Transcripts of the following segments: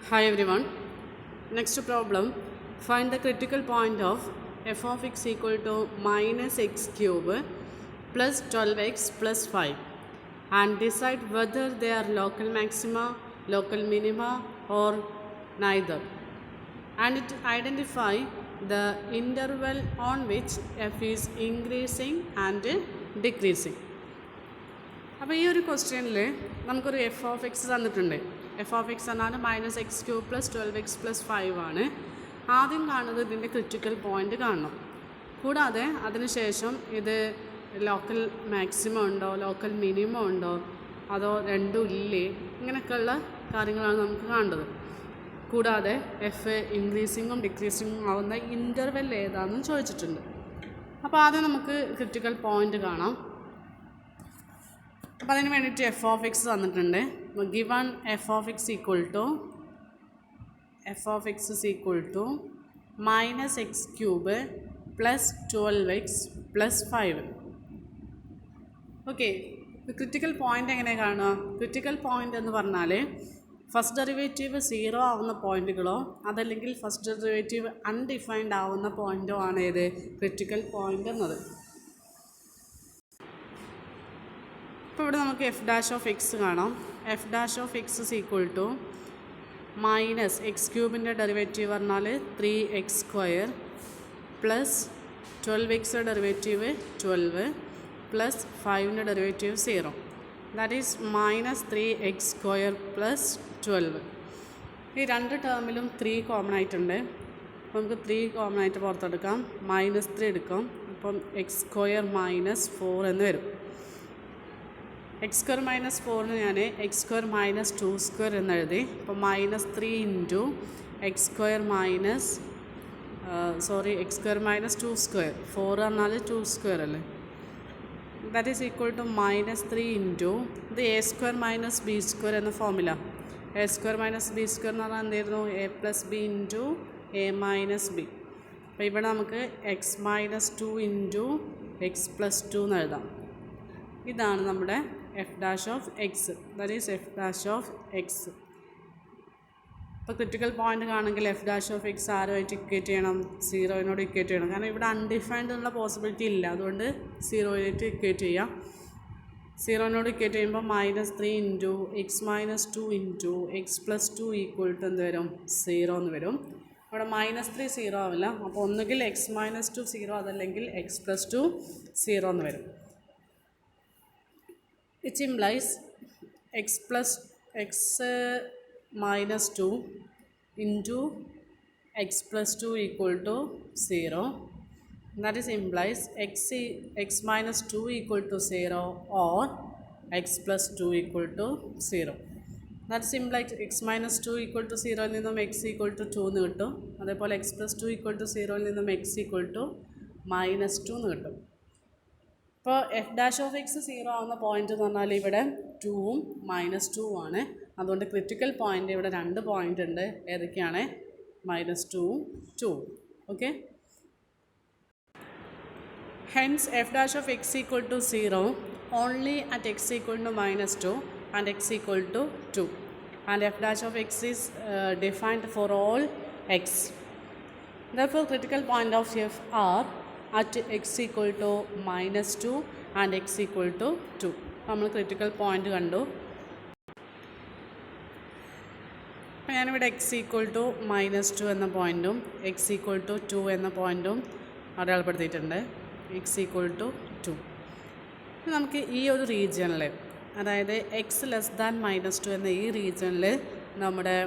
Hi everyone. Next problem. Find the critical point of f of x equal to minus x cube plus 12x plus 5 and decide whether they are local maxima, local minima or neither. And it identify the interval on which f is increasing and decreasing. അപ്പോൾ ഈ ഒരു ക്വസ്റ്റ്യനിൽ നമുക്കൊരു F of X തന്നിട്ടുണ്ട്. F of X എന്നാൽ minus X cube plus 12x plus 5 ആണ്. ആദ്യം കാണുന്നത് ഇതിൻ്റെ ക്രിറ്റിക്കൽ പോയിൻ്റ് കാണണം. കൂടാതെ അതിനുശേഷം ഇത് ലോക്കൽ മാക്സിമം ഉണ്ടോ, ലോക്കൽ മിനിമം ഉണ്ടോ, അതോ രണ്ടും ഇല്ലേ, ഇങ്ങനെയൊക്കെയുള്ള കാര്യങ്ങളാണ് നമുക്ക് കാണേണ്ടത്. കൂടാതെ എഫ് ഇൻക്രീസിങ്ങും ഡിക്രീസിങ്ങും ആവുന്ന ഇൻ്റർവെൽ ഏതാണെന്നും ചോദിച്ചിട്ടുണ്ട്. അപ്പോൾ ആദ്യം നമുക്ക് ക്രിറ്റിക്കൽ പോയിൻ്റ് കാണാം. അപ്പോൾ അതിന് വേണ്ടിയിട്ട് എഫ് ഓഫ് എക്സ് തന്നിട്ടുണ്ട്. Given F of X equal to minus X cube plus 12x plus 5. Okay, critical point എങ്ങനെ കാണുക? ക്രിറ്റിക്കൽ പോയിൻ്റ് എന്ന് പറഞ്ഞാൽ ഫസ്റ്റ് ഡെറിവേറ്റീവ് 0 ആവുന്ന പോയിൻറ്റുകളോ അതല്ലെങ്കിൽ ഫസ്റ്റ് ഡെറിവേറ്റീവ് അൺഡിഫൈൻഡ് ആവുന്ന പോയിൻറ്റോ ആണ് ഏത് ക്രിറ്റിക്കൽ പോയിൻ്റ് എന്നത്. ഇപ്പോൾ ഇവിടെ നമുക്ക് എഫ് ഡാഷ് ഓഫ് എക്സ് കാണാം. F dash of x is equal to minus x ക്യൂബിൻ്റെ ഡെറിവേറ്റീവ് പറഞ്ഞാൽ 3x² plus 12x derivative 12 plus 5ൻ്റെ derivative 0. That is minus 3x² plus 12. ഈ രണ്ട് ടേമിലും 3 കോമൺ ആയിട്ടുണ്ട്. അപ്പോൾ നമുക്ക് 3 കോമൺ ആയിട്ട് പുറത്തെടുക്കാം. -3 എടുക്കാം. അപ്പം x² മൈനസ് 4 എന്ന് വരും. x² മൈനസ് 4 ഞാൻ x² മൈനസ് 2² എന്ന് എഴുതി. അപ്പോൾ -3 into x² minus x² minus 2², 4 പറഞ്ഞാൽ 2² അല്ലേ. That is equal to -3 into ഇത് a² മൈനസ് b² എന്ന ഫോമില. a² മൈനസ് b² എന്ന് പറഞ്ഞാൽ എന്തായിരുന്നു? a plus b into a minus b. അപ്പോൾ ഇവിടെ നമുക്ക് x minus 2 into x plus 2 എന്ന് എഴുതാം. ഇതാണ് നമ്മുടെ f dash of x. That is F dash of x. ഇപ്പോൾ ക്രിറ്റിക്കൽ പോയിൻ്റ് കാണെങ്കിൽ എഫ് ഡാഷ് ഓഫ് എക്സ് ആരുമായിട്ട് ഇക്വേറ്റ് ചെയ്യണം? 0 ഇക്വേറ്റ് ചെയ്യണം. കാരണം ഇവിടെ അൺഡിഫൈൻഡ് എന്നുള്ള പോസിബിലിറ്റി ഇല്ല, അതുകൊണ്ട് 0 ഇക്വേറ്റ് ചെയ്യാം. 0 ഇക്വേറ്റ് ചെയ്യുമ്പോൾ -3 into X minus 2 into X plus 2 equal to എന്ത് വരും? 0 എന്ന് വരും. അവിടെ -3 0 ആവില്ല. അപ്പോൾ ഒന്നുകിൽ എക്സ് മൈനസ് 2 0 അതല്ലെങ്കിൽ എക്സ് പ്ലസ് 2 0 എന്ന് വരും. Which implies x minus 2 into x plus 2 equal to 0. That is implies x minus 2 equal to 0 or x plus 2 equal to 0. That is implies x minus 2 equal to 0 നിന്നും x equal to 2 എന്ന് കിട്ടും. അതേപോലെ x plus 2 equal to 0 നിന്നും x equal to -2 എന്ന് കിട്ടും. ഇപ്പോൾ F dash of X 0 ആവുന്ന point എന്ന് പറഞ്ഞാൽ ഇവിടെ 2ഉം -2 ആണ്. അതുകൊണ്ട് ക്രിറ്റിക്കൽ പോയിൻ്റ് ഇവിടെ 2 പോയിൻ്റ് ഉണ്ട്. ഏതൊക്കെയാണ്? -2ഉം 2ഉം. Okay, hence f dash of X equal to 0 only at x equal to -2 and x equal to 2 and f dash of X is defined for all x. Therefore critical point of f are at x equal to -2 and x equal to 2. നമ്മൾ critical point കണ്ടു. അപ്പോൾ ഞാനിവിടെ x equal to -2 എന്ന പോയിൻറ്റും x equal to 2 എന്ന പോയിൻറ്റും അടയാളപ്പെടുത്തിയിട്ടുണ്ട്. x equal to 2. നമുക്ക് ഈ ഒരു റീജിയണിൽ, അതായത് x ലെസ് ദാൻ -2 എന്ന ഈ റീജിയണിൽ നമ്മുടെ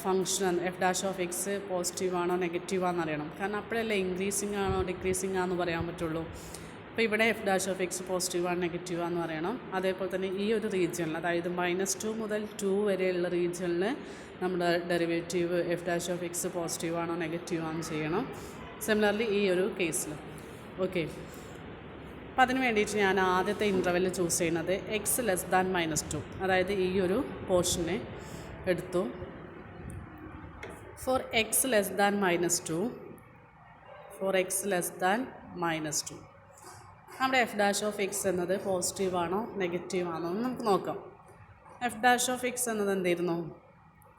function F dash of X positive ആണോ നെഗറ്റീവ് ആണെന്ന് അറിയണം. കാരണം അപ്പോഴല്ലേ ഇൻക്രീസിങ് ആണോ ഡിക്രീസിങ് ആണെന്ന് പറയാൻ പറ്റുള്ളൂ. അപ്പോൾ ഇവിടെ F dash of X positive ആണ് നെഗറ്റീവ് ആണെന്ന് പറയണം. അതേപോലെ തന്നെ ഈ ഒരു റീജിയണിൽ, അതായത് -2 മുതൽ 2 വരെയുള്ള റീജിയണിൽ നമ്മുടെ derivative F dash of X positive ആണോ നെഗറ്റീവ് ആണെന്ന് ചെയ്യണം. സിമിലർലി ഈ ഒരു കേസിൽ. ഓക്കെ, അപ്പോൾ അതിന് വേണ്ടിയിട്ട് ഞാൻ ആദ്യത്തെ ഇൻ്റർവെൽ ചൂസ് ചെയ്യുന്നത് എക്സ് ലെസ് ദാൻ -2, അതായത് ഈ ഒരു പോർഷനെ എടുത്തു. For x less than -2, നമ്മുടെ എഫ് ഡാഷ് ഓഫ് എക്സ് എന്നത് പോസിറ്റീവ് ആണോ നെഗറ്റീവ് ആണോ എന്ന് നമുക്ക് നോക്കാം. എഫ് ഡാഷ് ഓഫ് എക്സ് എന്നത് എന്തായിരുന്നു?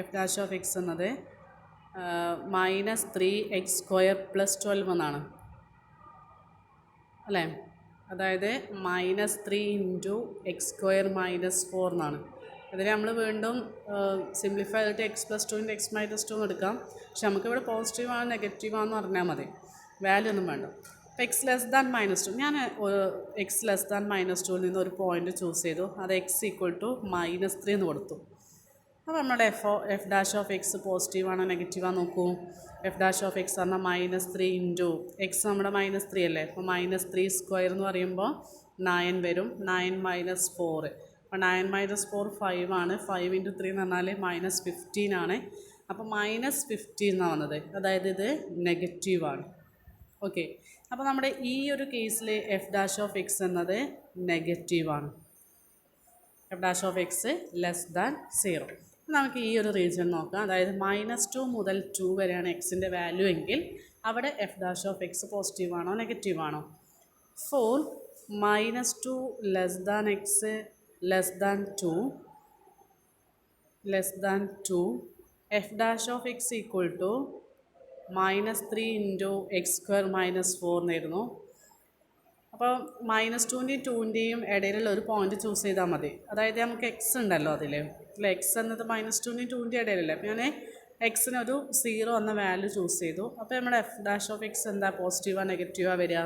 എഫ് ഡാഷ് ഓഫ് എക്സ് എന്നത് -3x² + 12 എന്നാണ് അല്ലേ? അതായത് -3 × x² - 4 എന്നാണ്. ഇതിനെ നമ്മൾ വീണ്ടും സിംപ്ലിഫൈ ചെയ്തിട്ട് x+2 × x - 2 എന്ന് എടുക്കാം. പക്ഷെ നമുക്കിവിടെ പോസിറ്റീവാണ് നെഗറ്റീവാണെന്ന് പറഞ്ഞാൽ മതി, വാല്യൂ ഒന്നും വേണ്ട. അപ്പോൾ x<-2 ഞാൻ x<-2 നിന്ന് ഒരു പോയിന്റ് ചൂസ് ചെയ്തു, അത് x = -3 എന്ന് കൊടുത്തു. അപ്പോൾ നമ്മുടെ എഫ് ഡാഷ് ഓഫ് എക്സ് പോസിറ്റീവാണോ നെഗറ്റീവാണോ നോക്കൂ. എഫ് ഡാഷ് ഓഫ് എക്സ് പറഞ്ഞാൽ -3 × x നമ്മുടെ -3 അല്ലേ, അപ്പോൾ -3² എന്ന് പറയുമ്പോൾ 9 വരും, 9 - 4, അപ്പോൾ 9 - 4 5 ആണ്, 5 × 3 എന്ന് പറഞ്ഞാൽ -15 ആണ്. അപ്പോൾ -15 എന്നാണ് വന്നത്, അതായത് ഇത് നെഗറ്റീവാണ്. ഓക്കെ, അപ്പോൾ നമ്മുടെ ഈ ഒരു കേസിൽ എഫ് ഡാഷ് ഓഫ് എക്സ് എന്നത് നെഗറ്റീവാണ്. F dash of X <0. നമുക്ക് ഈ ഒരു റീജിയൻ നോക്കാം. അതായത് -2 മുതൽ 2 വരെയാണ് എക്സിൻ്റെ വാല്യൂ എങ്കിൽ അവിടെ എഫ് ഡാഷ് ഓഫ് എക്സ് പോസിറ്റീവാണോ നെഗറ്റീവാണോ? For -2 <2 F dash of x = -3 × x² - 4 എന്നായിരുന്നു. അപ്പോൾ -2ൻ്റെയും 2ൻ്റെയും ഇടയിലുള്ള ഒരു പോയിന്റ് ചൂസ് ചെയ്താൽ മതി. അതായത് നമുക്ക് എക്സ് ഉണ്ടല്ലോ അതിൽ, അല്ലേ? എക്സ് എന്നത് -2ൻ്റെയും 2ൻ്റെയും ഇടയിലല്ലേ, അപ്പോൾ ഞാൻ എക്സിനൊരു 0 എന്ന വാല്യൂ ചൂസ് ചെയ്തു. അപ്പോൾ നമ്മുടെ എഫ് ഡാഷ് ഓഫ് എക്സ് എന്താ, പോസിറ്റീവാ നെഗറ്റീവാ വരിക?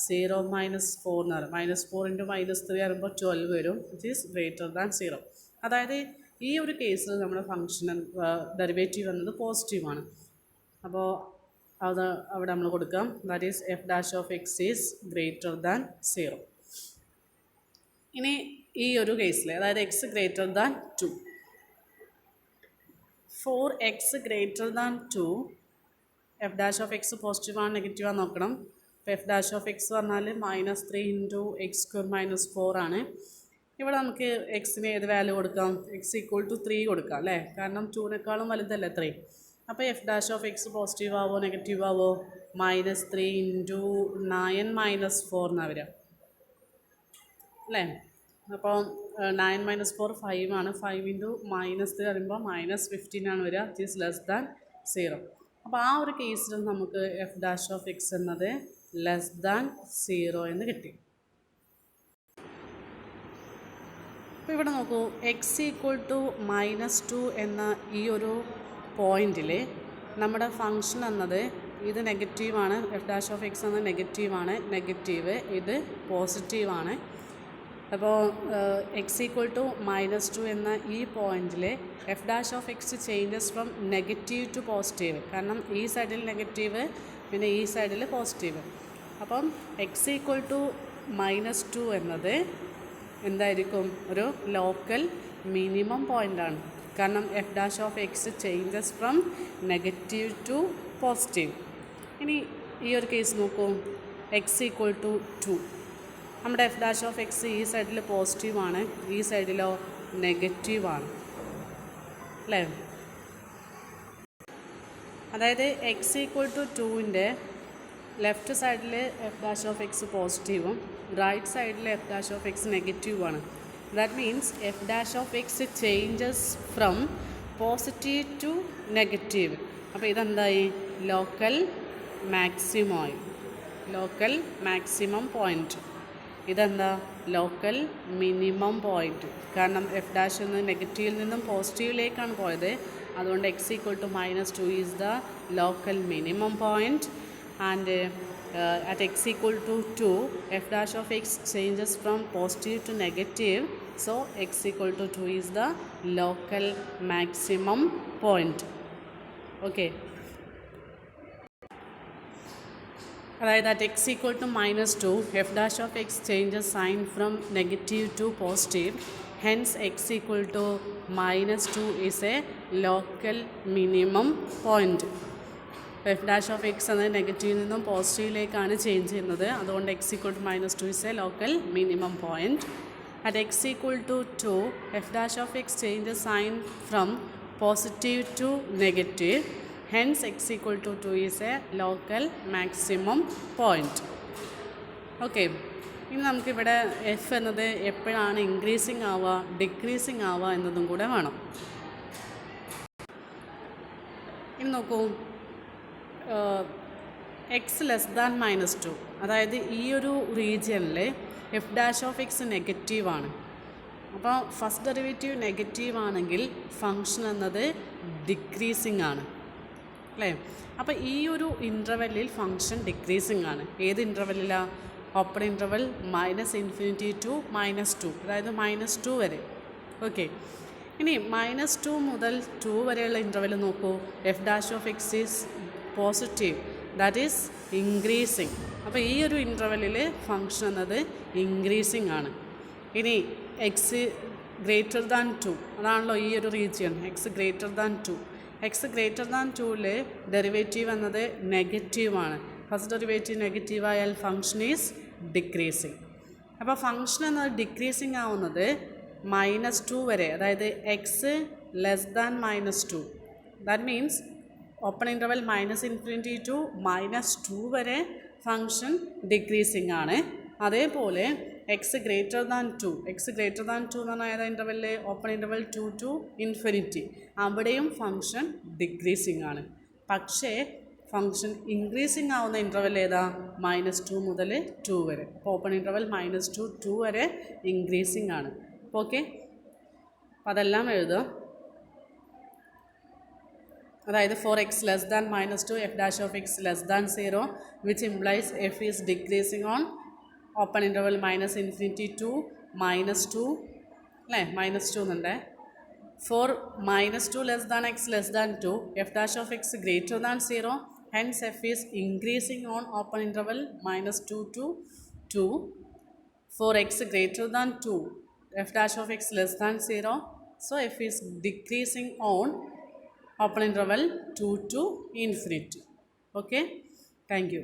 0 - 4 എന്ന് പറയും. -4 × -3 വരുമ്പോൾ 12 വരും, വിച്ച് ഈസ് > 0. അതായത് ഈ ഒരു കേസിൽ നമ്മുടെ ഫംഗ്ഷൻ ഡെറിവേറ്റീവ് എന്നത് പോസിറ്റീവാണ്. അപ്പോൾ അത് അവിടെ നമ്മൾ കൊടുക്കാം, that is F dash of X is > 0. ഇനി ഈ ഒരു കേസിൽ, അതായത് X <2, for X <2 F dash of X പോസിറ്റീവാണ് നെഗറ്റീവാണ് നോക്കണം. ഇപ്പോൾ എഫ് ഡാഷ് ഓഫ് എക്സ് പറഞ്ഞാൽ -3 × x² - 4 ആണ്. ഇവിടെ നമുക്ക് എക്സിന് ഏത് വാല്യൂ കൊടുക്കാം? x = 3 കൊടുക്കാം അല്ലേ, കാരണം 2-നേക്കാളും വലുതല്ലേ 3. അപ്പോൾ F dash of X positive ആവോ നെഗറ്റീവ് ആവോ? -3 × 9 - 4 എന്നാണ് വരിക അല്ലേ. അപ്പോൾ 9 - 4 5 ആണ്, 5 × -3 പറയുമ്പോൾ -15 ആണ് വരിക, വിച്ച് ഈസ് < 0. അപ്പോൾ ആ ഒരു കേസിൽ നമുക്ക് എഫ് ഡാഷ് ഓഫ് എക്സ് എന്നത് <0 എന്ന് കിട്ടി. അപ്പോൾ ഇവിടെ നോക്കൂ, x = -2 എന്ന ഈ ഒരു പോയിന്റിൽ നമ്മുടെ ഫംഗ്ഷൻ എന്നത് ഇത് നെഗറ്റീവാണ്, എഫ് ഡാഷ് ഓഫ് എക്സ് എന്നത് നെഗറ്റീവാണ്, നെഗറ്റീവ് ഇത് പോസിറ്റീവാണ്. അപ്പോൾ x = -2 എന്ന ഈ പോയിന്റിൽ F dash of x changes from negative to positive, കാരണം ഈ സൈഡിൽ നെഗറ്റീവ് പിന്നെ ഈ സൈഡിൽ പോസിറ്റീവ്. അപ്പം x = -2 എന്നത് എന്തായിരിക്കും? ഒരു ലോക്കൽ മിനിമം പോയിൻ്റാണ്, കാരണം f dash of x changes from negative to positive. ഇനി ഈ ഒരു കേസ് നോക്കൂ, x = 2. നമ്മുടെ എഫ് ഡാഷ് ഓഫ് എക്സ് ഈ സൈഡിൽ പോസിറ്റീവാണ്, ഈ സൈഡിലോ നെഗറ്റീവാണ് അല്ലേ. അതായത് x = 2ൻ്റെ ലെഫ്റ്റ് സൈഡിൽ എഫ് ഡാഷ് ഓഫ് എക്സ് പോസിറ്റീവും റൈറ്റ് സൈഡിൽ എഫ് ഡാഷ് ഓഫ് എക്സ് നെഗറ്റീവുമാണ്. That means f dash of x changes from positive to negative. അപ്പോൾ ഇതെന്തായി? ലോക്കൽ മാക്സിമമായി, ലോക്കൽ മാക്സിമം പോയിൻറ്റ്. ഇതെന്താ? Local minimum point. കാരണം എഫ് ഡാഷ് എന്ന് നെഗറ്റീവിൽ നിന്നും പോസിറ്റീവിലേക്കാണ് പോയത്, അതുകൊണ്ട് x = -2 is the local minimum point. and at x = 2 f dash of x changes from positive to negative, so x = 2 is the local maximum point. Okay, അതായത് at x = -2 f dash of x changes sign from negative to positive, hence x = -2 is a local minimum point. F dash of X എന്നത് നെഗറ്റീവിൽ നിന്നും പോസിറ്റീവിലേക്കാണ് change ചെയ്യുന്നത്, അതുകൊണ്ട് x = -2 is a local minimum point. At x = 2 F dash of X change sign from positive to negative, hence x = 2 is a local maximum point. Okay, ഇനി നമുക്കിവിടെ F എന്നത് എപ്പോഴാണ് increasing ആവുക decreasing ആവുക എന്നതും കൂടെ വേണം. ഇനി നോക്കൂ, എക്സ് ലെസ് ദാൻ -2, അതായത് ഈ ഒരു റീജിയനിൽ എഫ് ഡാഷ് ഓഫ് എക്സ് നെഗറ്റീവാണ്. അപ്പോൾ ഫസ്റ്റ് ഡെറിവേറ്റീവ് നെഗറ്റീവ് ആണെങ്കിൽ ഫങ്ഷൻ എന്നത് ഡിക്രീസിങ് ആണ് അല്ലേ. അപ്പോൾ ഈ ഒരു ഇൻ്റർവെല്ലിൽ ഫങ്ഷൻ ഡിക്രീസിങ് ആണ്. ഏത് ഇൻ്റർവെല്ലിലാണ്? ഓപ്പൺ ഇൻ്റർവെൽ -∞ ടു -2, അതായത് -2 വരെ. ഓക്കെ, ഇനി -2 മുതൽ 2 വരെയുള്ള ഇൻ്റർവെൽ നോക്കൂ. F dash of X is positive, that is increasing. അപ്പോൾ ഈ ഒരു ഇൻ്റർവെല്ലിൽ ഫങ്ഷൻ എന്നത് ഇൻക്രീസിങ് ആണ്. ഇനി എക്സ് ഗ്രേറ്റർ ദാൻ 2, അതാണല്ലോ ഈ ഒരു region, x greater than 2. X greater than 2ൽ ഡെറിവേറ്റീവ് എന്നത് നെഗറ്റീവാണ്. ഫസ്റ്റ് ഡെറിവേറ്റീവ് നെഗറ്റീവ് ആയാൽ ഫങ്ഷൻ ഈസ് ഡിക്രീസിങ്. അപ്പോൾ ഫങ്ഷൻ എന്നത് ഡിക്രീസിങ് ആവുന്നത് -2 വരെ, അതായത് x less than -2. That means open interval -∞ to -2 വരെ ഫങ്ഷൻ ഡിക്രീസിങ് ആണ്. അതേപോലെ എക്സ് ഗ്രേറ്റർ ദാൻ 2 എന്ന് പറഞ്ഞാൽ ഏതാ interval? Open interval 2 to infinity, അവിടെയും ഫങ്ഷൻ ഡിക്രീസിങ് ആണ്. പക്ഷേ ഫങ്ഷൻ ഇൻക്രീസിങ് ആവുന്ന ഇൻ്റർവെൽ ഏതാ? -2 മുതൽ 2 വരെ. അപ്പോൾ ഓപ്പൺ ഇൻ്റർവെൽ -2 2 വരെ ഇൻക്രീസിങ് ആണ്. ഓക്കെ, അപ്പോൾ അതെല്ലാം എഴുതുക. അതായത് for x less than -2 F dash of x less than 0, which implies f is decreasing on open interval -∞ to -2 അല്ലേ, -2 എന്നുണ്ടേ. For -2 less than x less than 2 F dash of x greater than 0, hence f is increasing on open interval -2 to 2. For x greater than 2 f dash of x less than 0, so f is decreasing on open interval 2 to infinity. Okay, thank you.